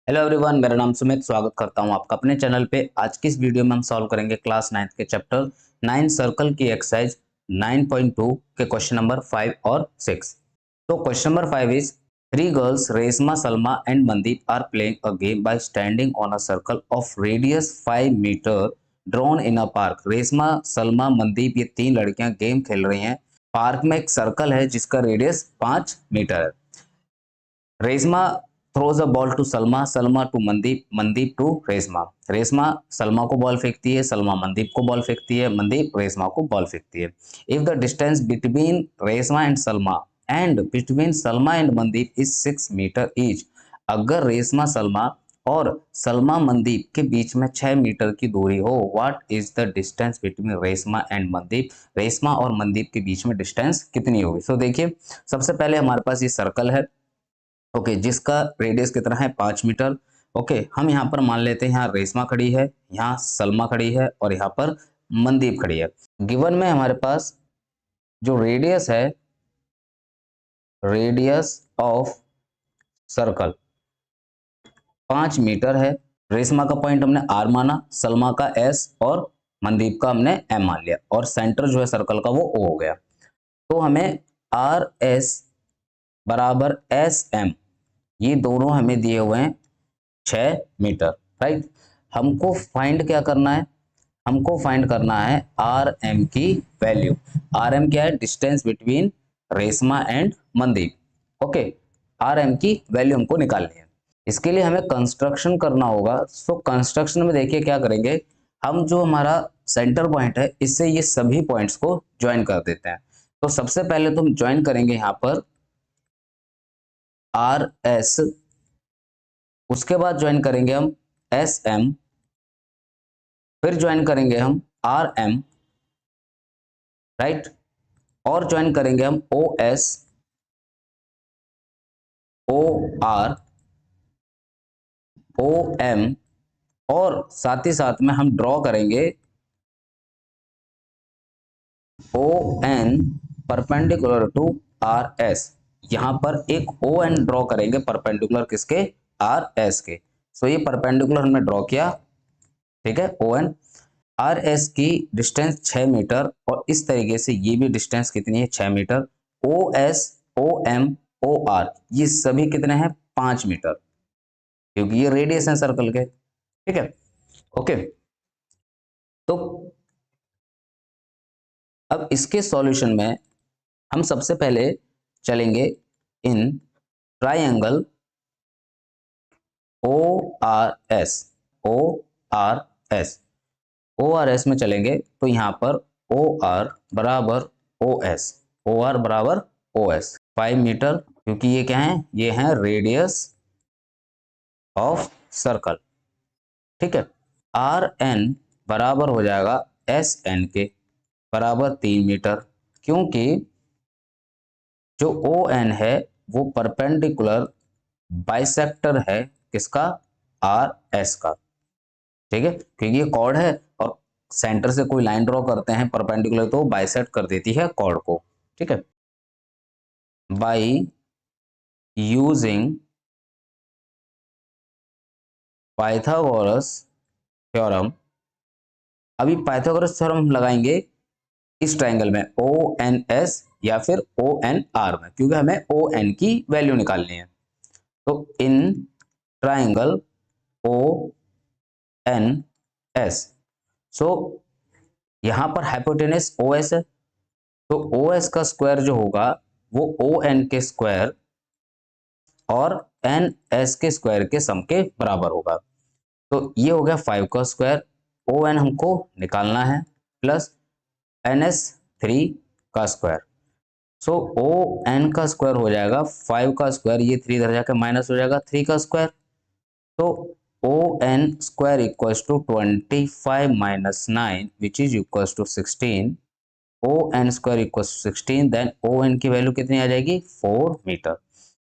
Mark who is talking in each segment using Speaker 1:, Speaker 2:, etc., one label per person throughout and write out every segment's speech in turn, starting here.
Speaker 1: Hello everyone, मेरा नाम सुमित। स्वागत करता हूं आपका अपने चैनल पे। आज की इस वीडियो में हम सॉल्व करेंगे क्लास 9 के चैप्टर 9 सर्कल की एक्सरसाइज 9.2 के क्वेश्चन नंबर 5 और 6। तो question number 5 is three girls Reshma, Salma and Mandeep are playing a game by standing on a circle of radius 5 metre drawn in a park. Reshma, Salma, Mandeep, ये तीन लड़कियां गेम खेल रही हैं। पार्क में एक सर्कल है जिसका रेडियस 5 मीटर है। Reshma throws a ball to Salma, Salma to Mandeep, Mandeep to Reshma. Reshma Salma को बॉल फेंकती है, सलमा मनदीप को बॉल फेंकती है, मनदीप रेशमा को बॉल फेंकती है। If the distance between Reshma and Salma and between Salma and Mandeep is 6 metre each. अगर रेशमा सलमा और सलमा मनदीप के बीच में 6 मीटर की दूरी हो, what is the distance between Reshma and Mandeep. Reshma और मनदीप के बीच में डिस्टेंस कितनी होगी। सो देखिए, सबसे पहले हमारे पास ये सर्कल है, ओके, जिसका रेडियस कितना है 5 मीटर। ओके, हम यहाँ पर मान लेते हैं यहाँ रेशमा खड़ी है, यहाँ सलमा खड़ी है और यहाँ पर मनदीप खड़ी है। गिवन में हमारे पास जो रेडियस है, रेडियस ऑफ सर्कल 5 मीटर है। रेशमा का पॉइंट हमने आर माना, सलमा का एस और मनदीप का हमने एम मान लिया, और सेंटर जो है सर्कल का वो ओ हो गया। तो हमें आर एस बराबर एस एम, ये दोनों हमें दिए हुए हैं 6 मीटर, राइट। हमको फाइंड क्या करना है, हमको फाइंड करना है आर एम की वैल्यू। आर एम क्या है, distance between Reshma and Mandeep. Okay, R M की वैल्यू हमको निकालनी है। इसके लिए हमें कंस्ट्रक्शन करना होगा। सो कंस्ट्रक्शन में देखिए क्या करेंगे, हम जो हमारा सेंटर पॉइंट है इससे ये सभी पॉइंट्स को ज्वाइन कर देते हैं। तो सबसे पहले तो हम ज्वाइन करेंगे यहाँ पर आर एस, उसके बाद ज्वाइन करेंगे हम एस एम, फिर ज्वाइन करेंगे हम आर एम, राइट, और ज्वाइन करेंगे हम O S, O R, O M, और साथ ही साथ में हम ड्रॉ करेंगे O N perpendicular to R S. यहां पर एक ओ एन ड्रॉ करेंगे परपेंडिकुलर किसके, आर एस के। सो ये परपेंडिकुलर हमने ड्रॉ किया, ठीक है, ओ एन। आर एस की डिस्टेंस 6 मीटर और इस तरीके से ये भी डिस्टेंस कितनी है, 6 metre. O S, O M, O R, ये सभी कितने हैं, 5 मीटर, क्योंकि ये रेडियस है सर्कल के, ठीक है। ओके, तो अब इसके सॉल्यूशन में हम सबसे पहले चलेंगे in triangle O R S, O R S, O R S में चलेंगे। तो यहां पर ओ आर बराबर ओ एस, ओ आर बराबर ओ एस 5 मीटर, क्योंकि ये क्या है, ये है रेडियस ऑफ सर्कल, ठीक है। आर एन बराबर हो जाएगा एस एन के, बराबर 3 मीटर, क्योंकि जो ओ एन है वो परपेंडिकुलर बाइसेक्टर है किसका, आर एस का, ठीक है। क्योंकि ये कॉर्ड है और सेंटर से कोई लाइन ड्रॉ करते हैं परपेंडिकुलर तो बाइसेक्ट कर देती है कॉर्ड को, ठीक है। बाई यूजिंग पाइथागोरस थ्योरम, अभी पाइथागोरस थ्योरम हम लगाएंगे इस ट्राइंगल में ओ एन एस या फिर ओ एन आर में, क्योंकि हमें ओ एन की वैल्यू निकालनी है। तो in triangle O N S, so यहां पर हाइपोटेनस ओ एस है, तो ओ एस का स्क्वायर जो होगा वो ओ एन के स्क्वायर और एन एस के स्क्वायर के सम के बराबर होगा। तो ये हो गया 5 का स्क्वायर, ओ एन हमको निकालना है, प्लस एन एस 3 का स्क्वायर। सो ओ एन का स्क्वायर हो जाएगा 5 का स्क्वायर, ये 3 इधर जाकर माइनस हो जाएगा 3 का स्क्वायर। तो O N square equals to 25 minus 9 which is equals to 16। O N square equals to 16, then O N की वैल्यू कितनी आ जाएगी, 4 मीटर।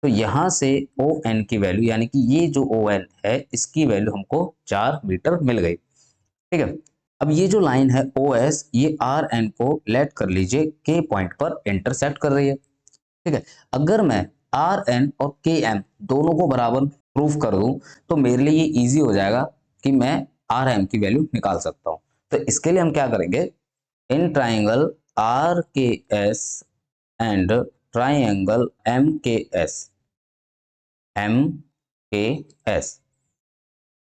Speaker 1: तो यहां से ओ एन की वैल्यू, यानी कि ये जो ओ एन है इसकी वैल्यू हमको 4 मीटर मिल गई, ठीक है। अब ये जो लाइन है ओ एस, ये आर एन को लेट कर लीजिए के पॉइंट पर इंटरसेक्ट कर रही है, ठीक है। अगर मैं आर एन और के एम दोनों को बराबर प्रूफ कर दूं तो मेरे लिए ये इजी हो जाएगा कि मैं आर एम की वैल्यू निकाल सकता हूं। तो इसके लिए हम क्या करेंगे, in triangle R K S and triangle M K S,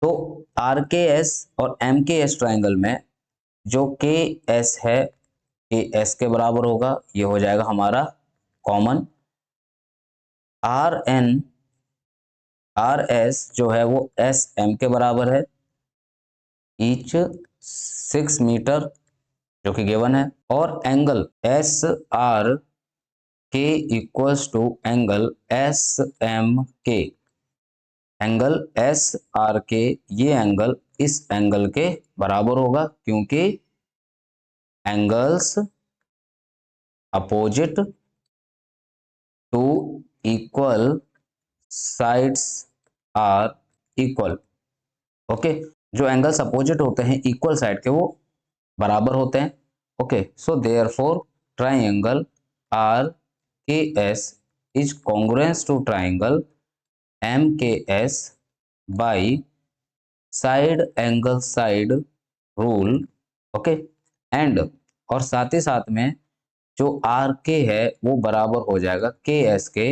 Speaker 1: तो आर के एस और एम के एस ट्राइंगल में जो के एस है के एस के बराबर होगा, ये हो जाएगा हमारा common. R N R S जो है वो एस एम के बराबर है, ईच 6 मीटर जो कि गिवन है। और angle S R K equals to angle S M K, angle S R K ये एंगल इस एंगल के बराबर होगा, क्योंकि angles opposite to equal sides are equal. Okay, जो एंगल्स अपोजिट होते हैं इक्वल साइड के वो बराबर होते हैं। Okay, so therefore triangle R K S is congruence to triangle M K S by side angle side rule. Okay, and और साथ ही साथ में जो आर के है वो बराबर हो जाएगा K S K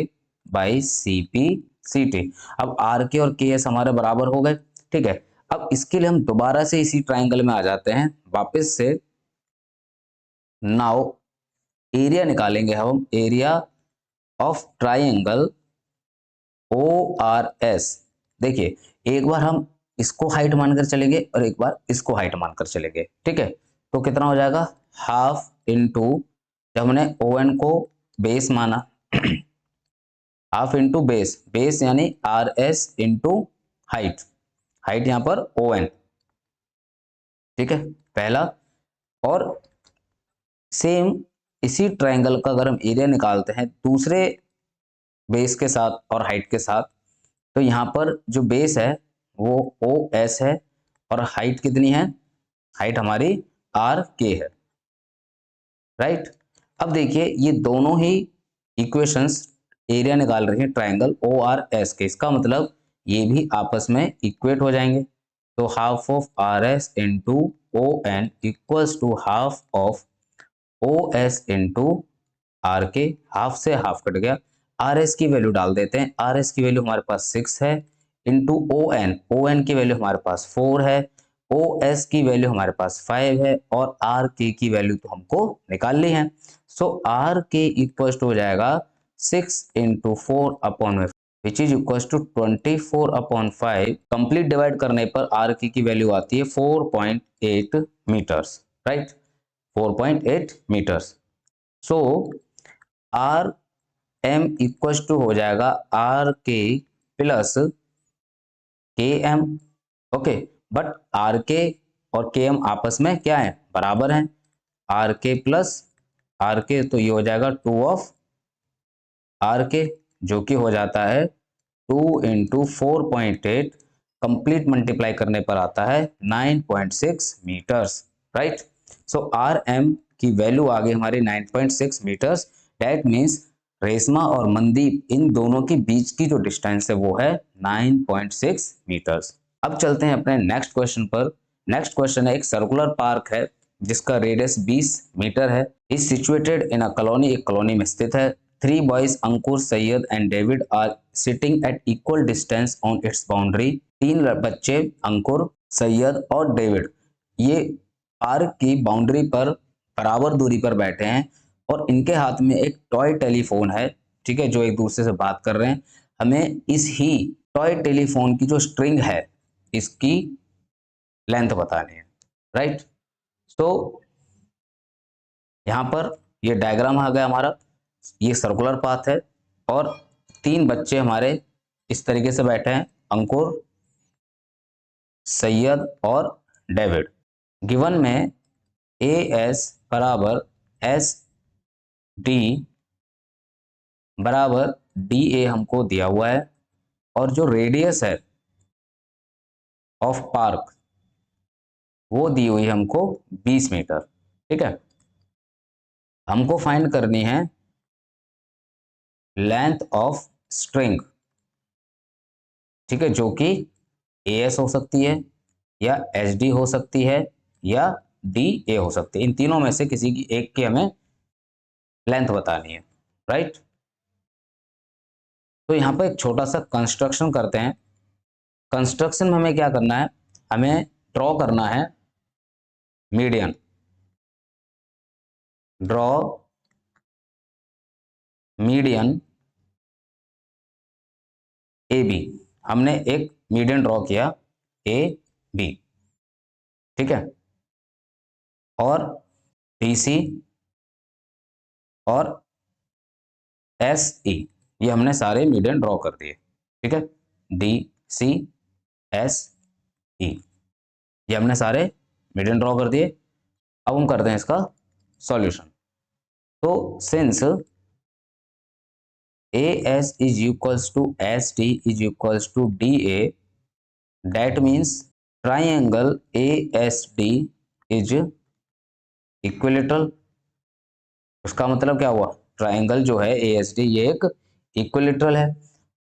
Speaker 1: by C P C T. अब आर के और के एस हमारे बराबर हो गए, ठीक है। अब इसके लिए हम दोबारा से इसी ट्राइंगल में आ जाते हैं वापस से। नाउ एरिया निकालेंगे हम, area of triangle O R S. देखिए, एक बार हम इसको हाइट मानकर चलेंगे और एक बार इसको हाइट मानकर चलेंगे, ठीक है। तो कितना हो जाएगा, हाफ इंटू, जब हमने ओ एन को बेस माना हाफ इंटू बेस, बेस यानी are S into height, height यहां पर ओ एन, ठीक है, पहला। और सेम इसी ट्रायंगल का अगर हम एरिया निकालते हैं दूसरे बेस के साथ और हाइट के साथ, तो यहाँ पर जो बेस है वो ओ एस है और हाइट कितनी है, हाइट हमारी आर के है, राइट। अब देखिए ये दोनों ही इक्वेशंस एरिया निकाल रही है ट्राइंगल ओ आर एस के, इसका मतलब ये भी आपस में इक्वेट हो जाएंगे। तो half of R S into O N equals to half of O S into R K, half से हाफ कट गया। आर एस की वैल्यू डाल देते हैं, आर एस की वैल्यू हमारे पास 6 है, इंटू ओ एन की वैल्यू हमारे पास 4 है, ओ एस की वैल्यू हमारे पास 5 है और आर के की वैल्यू तो हमको निकाल ली है। सो आर के इक्वल हो जाएगा 6 into 4 upon which is equal to 24/5। Complete divide करने पर आर की वैल्यू आती है 4.8 metres, right, 4.8 metres. So R M equal to हो जाएगा आर के प्लस के M. Okay, but are K और के एम आपस में क्या है, बराबर हैं। आर के प्लस आर के, तो ये हो जाएगा 2 ऑफ आर के, जो कि हो जाता है 2 इंटू 4.8, कंप्लीट मल्टीप्लाई करने पर आता है 9.6 मीटर्स, राइट। सो आर एम की वैल्यू आ गई हमारी 9.6 मीटर्स। दैट मीन्स रेशमा और मनदीप इन दोनों के बीच की जो डिस्टेंस है वो है 9.6 मीटर्स। अब चलते हैं अपने नेक्स्ट क्वेश्चन पर। नेक्स्ट क्वेश्चन है, एक सर्कुलर पार्क है जिसका रेडियस 20 मीटर है, is situated in a colony, एक कॉलोनी में स्थित है। 3 boys Ankur, Syed and David are sitting at equal distance on its boundary. 3 बच्चे अंकुर, सैयद और डेविड ये पार्क की बाउंड्री पर बराबर दूरी पर बैठे हैं और इनके हाथ में एक टॉय टेलीफोन है, ठीक है, जो एक दूसरे से बात कर रहे हैं। हमें इस ही टॉय टेलीफोन की जो स्ट्रिंग है इसकी लेंथ बतानी है, राइट। सो यहां पर ये डायग्राम आ गया हमारा, ये सर्कुलर पाथ है और 3 बच्चे हमारे इस तरीके से बैठे हैं, अंकुर, सैयद और डेविड। गिवन में ए एस बराबर एस डी बराबर डी ए हमको दिया हुआ है और जो रेडियस है ऑफ पार्क वो दी हुई है हमको 20 मीटर, ठीक है। हमको फाइंड करनी है लेंथ ऑफ स्ट्रिंग, ठीक है, जो कि AS हो सकती है या SD हो सकती है या DA हो सकती है। इन तीनों में से किसी की एक की हमें लेंथ बतानी है, राइट। तो यहाँ पर एक छोटा सा कंस्ट्रक्शन करते हैं। कंस्ट्रक्शन में हमें क्या करना है, हमें ड्रॉ करना है मीडियन। Draw median AB। हमने एक मीडियन ड्रॉ किया AB, ठीक है। और DC और SE, ये हमने सारे मीडियन ड्रॉ कर दिए, ठीक है। DCSE, ये हमने सारे मीडियन ड्रॉ कर दिए। अब हम करते हैं इसका सॉल्यूशन। तो since AS is equals to SD is equals to DA, that means triangle ASD is equilateral। उसका मतलब क्या हुआ, ट्राइंगल जो है ASD ये एक इक्विलेटरल है।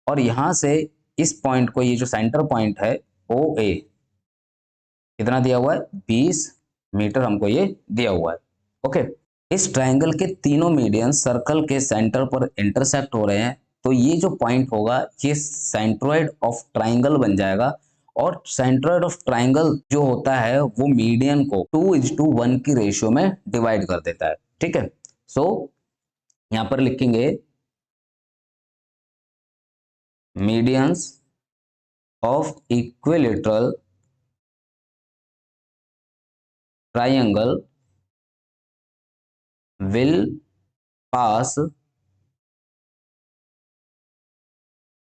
Speaker 1: और यहां से इस पॉइंट को, ये जो सेंटर पॉइंट है OA, कितना दिया हुआ है, 20 मीटर हमको ये दिया हुआ है, ओके। इस ट्राइंगल के तीनों मीडियन सर्कल के सेंटर पर इंटरसेक्ट हो रहे हैं, तो ये जो पॉइंट होगा ये सेंट्रोइड ऑफ ट्राइंगल बन जाएगा। और सेंट्रोइड ऑफ ट्राइंगल जो होता है वो मीडियन को 2:1 की रेशियो में डिवाइड कर देता है, ठीक है। सो यहां पर लिखेंगे medians of equilateral triangle will pass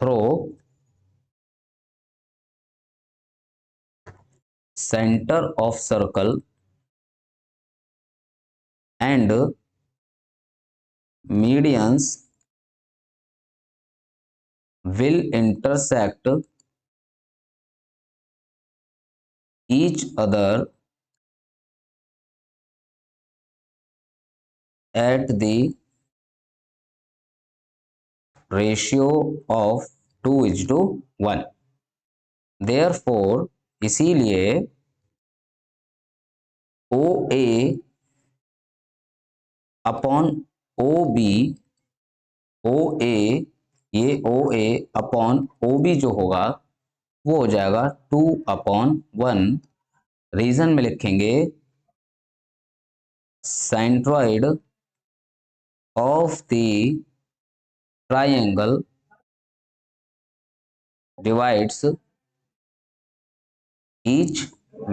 Speaker 1: through center of circle and medians will intersect each other at the ratio of 2:1। therefore इसीलिए OA अपॉन OB, OA, ये OA अपॉन OB जो होगा वो हो जाएगा 2:1। रीजन में लिखेंगे centroid of the triangle divides each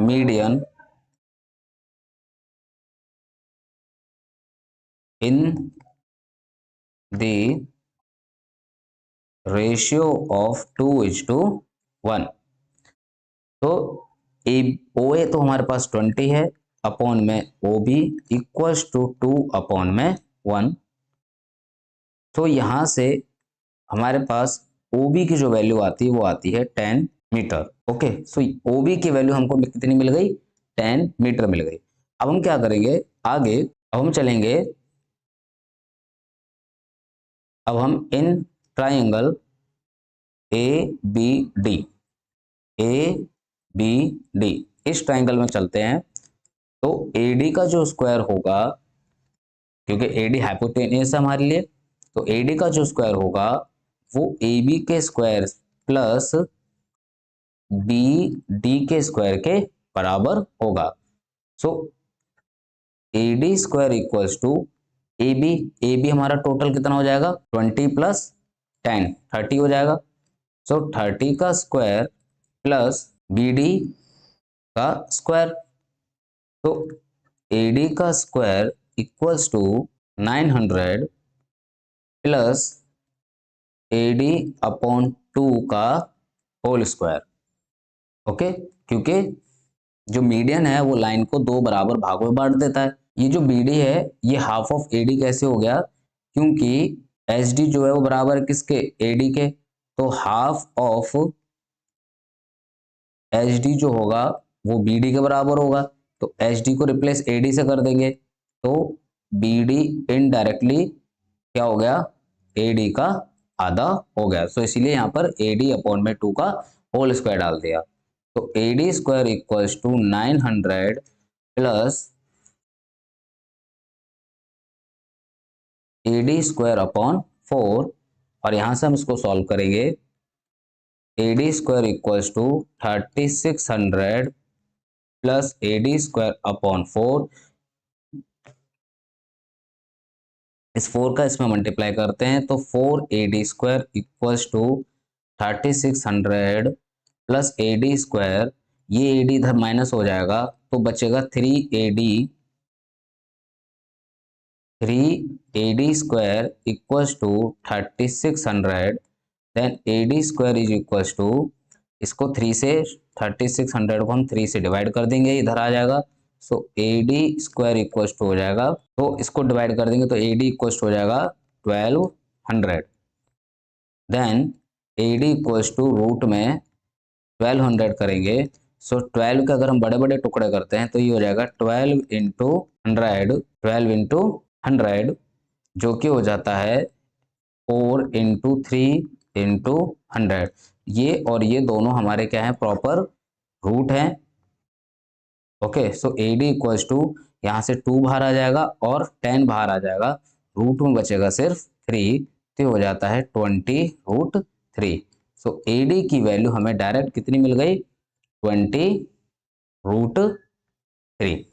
Speaker 1: median in the ratio of 2:1। तो OA तो हमारे पास 20 है, अपॉन में OB इक्वल्स टू 2/1। तो यहां से हमारे पास OB की जो वैल्यू आती है वो आती है 10 मीटर, ओके। सो OB की वैल्यू हमको कितनी मिल गई, 10 मीटर मिल गई। अब हम क्या करेंगे आगे, अब हम चलेंगे, अब हम इन ट्राइंगल ABD, ABD इस ट्राइंगल में चलते हैं। तो AD का जो स्क्वायर होगा, क्योंकि AD हाइपोटेन्यूस है हमारे लिए, तो AD का जो स्क्वायर होगा वो AB के स्क्वायर प्लस BD के स्क्वायर के बराबर होगा। So AD square equals to AB हमारा टोटल कितना हो जाएगा, 20 प्लस 10 30 हो जाएगा। सो 30 का स्क्वायर प्लस BD का स्क्वायर, तो AD का square equals to 900 plus AD upon 2 का होल स्क्वायर, ओके। क्योंकि जो मीडियन है वो लाइन को दो बराबर भागों में बांट देता है। ये जो BD है ये हाफ ऑफ AD कैसे हो गया, क्योंकि SD जो है वो बराबर है किसके, AD के। तो हाफ ऑफ HD जो होगा वो BD के बराबर होगा। तो HD को रिप्लेस AD से कर देंगे, तो BD इनडायरेक्टली क्या हो गया, AD का आधा हो गया। सो इसीलिए यहाँ पर AD अपॉन में 2 का होल स्क्वायर डाल दिया। तो AD square equals to 900 plus AD square upon 4, और यहां से हम इसको सॉल्व करेंगे। AD square equals to 3600 plus AD square upon 4, इस 4 का इसमें मल्टीप्लाई करते हैं तो 4AD square equals to 3600 plus AD square, ये AD इधर माइनस हो जाएगा तो बचेगा 3AD square equals to 3600, then AD square is equals to, इसको 3 से 3600 को हम 3 से डिवाइड कर देंगे, इधर आ जाएगा। सो AD स्क्वायर इक्वल्स टू हो जाएगा, तो इसको डिवाइड कर देंगे तो AD इक्वल्स टू हो जाएगा 1200, then AD equals to root में 1200 करेंगे। सो 12 के अगर हम बड़े बड़े टुकड़े करते हैं तो ये हो जाएगा 12 इंटू 100, 12 इंटू 100, जो कि हो जाता है 4 इंटू 3 इंटू 100। ये और ये दोनों हमारे क्या है, प्रॉपर रूट हैं। Okay, so AD equals to, यहाँ से 2 बाहर आ जाएगा और 10 बाहर आ जाएगा, रूट में बचेगा सिर्फ 3, तो हो जाता है 20√3। सो AD की वैल्यू हमें डायरेक्ट कितनी मिल गई, 20√3।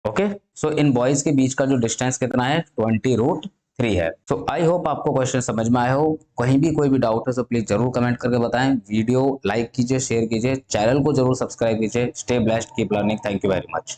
Speaker 1: ओके, सो इन बॉयज के बीच का जो डिस्टेंस कितना है, 20√3 है। सो आई होप आपको क्वेश्चन समझ में आया हो। कहीं भी कोई भी डाउट है तो प्लीज जरूर कमेंट करके बताएं। वीडियो लाइक कीजिए, शेयर कीजिए, चैनल को जरूर सब्सक्राइब कीजिए। Stay blessed, keep learning. Thank you very much.